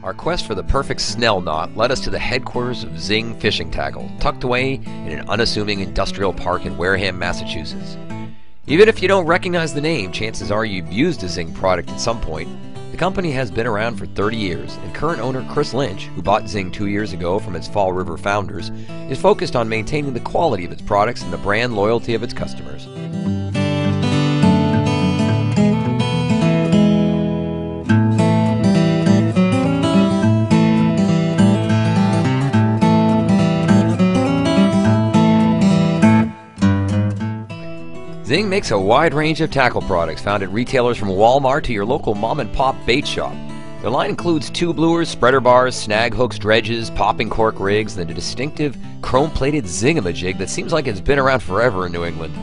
Our quest for the perfect Snell knot led us to the headquarters of Zing Fishing Tackle, tucked away in an unassuming industrial park in Wareham, Massachusetts. Even if you don't recognize the name, chances are you've used a Zing product at some point. The company has been around for 30 years, and current owner Chris Lynch, who bought Zing 2 years ago from its Fall River founders, is focused on maintaining the quality of its products and the brand loyalty of its customers. Zing makes a wide range of tackle products found at retailers from Walmart to your local mom-and-pop bait shop. Their line includes tube lures, spreader bars, snag hooks, dredges, popping cork rigs, and a distinctive chrome-plated zingamajig that seems like it's been around forever in New England.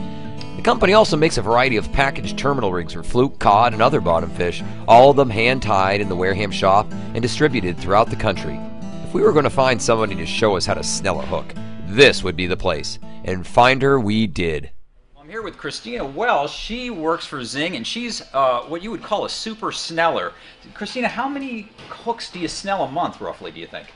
The company also makes a variety of packaged terminal rigs for fluke, cod, and other bottom fish, all of them hand-tied in the Wareham shop and distributed throughout the country. If we were going to find somebody to show us how to snell a hook, this would be the place. And find her we did. I'm here with Christina Welsh. She works for Zing, and she's what you would call a super sneller. Christina, how many hooks do you snell a month, roughly, do you think?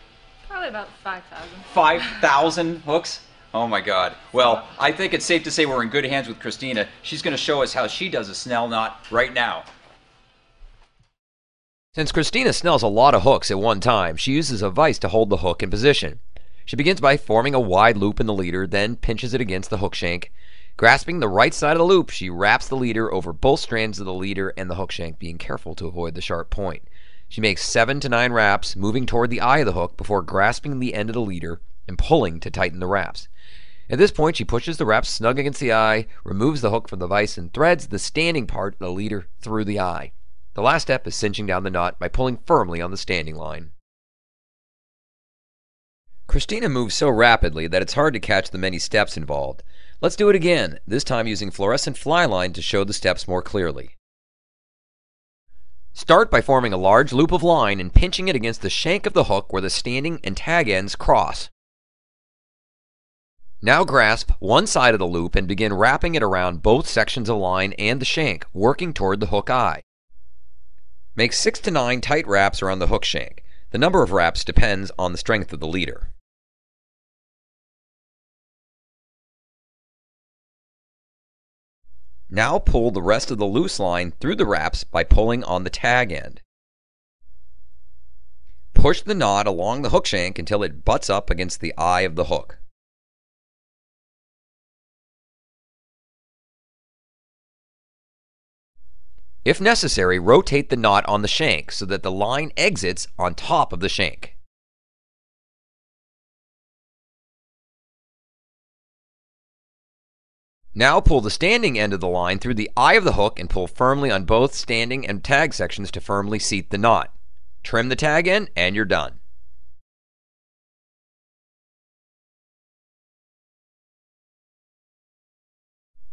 Probably about 5,000. 5,000 hooks? Oh my God. Well, I think it's safe to say we're in good hands with Christina. She's going to show us how she does a snell knot right now. Since Christina snells a lot of hooks at one time, she uses a vise to hold the hook in position. She begins by forming a wide loop in the leader, then pinches it against the hook shank. Grasping the right side of the loop, she wraps the leader over both strands of the leader and the hook shank, being careful to avoid the sharp point. She makes 7 to 9 wraps, moving toward the eye of the hook before grasping the end of the leader and pulling to tighten the wraps. At this point, she pushes the wraps snug against the eye, removes the hook from the vise, and threads the standing part of the leader through the eye. The last step is cinching down the knot by pulling firmly on the standing line. Christina moves so rapidly that it's hard to catch the many steps involved. Let's do it again, this time using fluorescent fly line to show the steps more clearly. Start by forming a large loop of line and pinching it against the shank of the hook where the standing and tag ends cross. Now grasp one side of the loop and begin wrapping it around both sections of line and the shank, working toward the hook eye. Make 6 to 9 tight wraps around the hook shank. The number of wraps depends on the strength of the leader. Now pull the rest of the loose line through the wraps by pulling on the tag end. Push the knot along the hook shank until it butts up against the eye of the hook. If necessary, rotate the knot on the shank so that the line exits on top of the shank. Now pull the standing end of the line through the eye of the hook and pull firmly on both standing and tag sections to firmly seat the knot. Trim the tag end and you're done.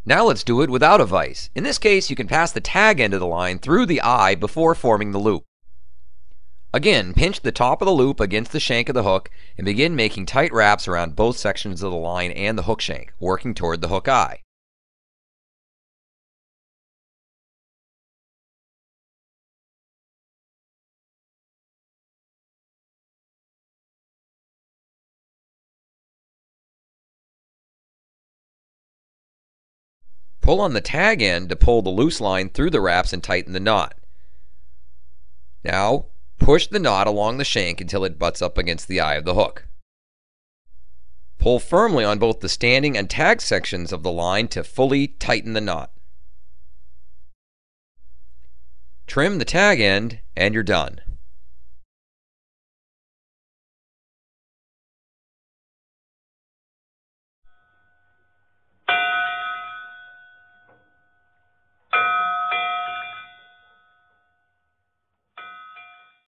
Now let's do it without a vise. In this case, you can pass the tag end of the line through the eye before forming the loop. Again, pinch the top of the loop against the shank of the hook and begin making tight wraps around both sections of the line and the hook shank, working toward the hook eye. Pull on the tag end to pull the loose line through the wraps and tighten the knot. Now, push the knot along the shank until it butts up against the eye of the hook. Pull firmly on both the standing and tag sections of the line to fully tighten the knot. Trim the tag end and you're done.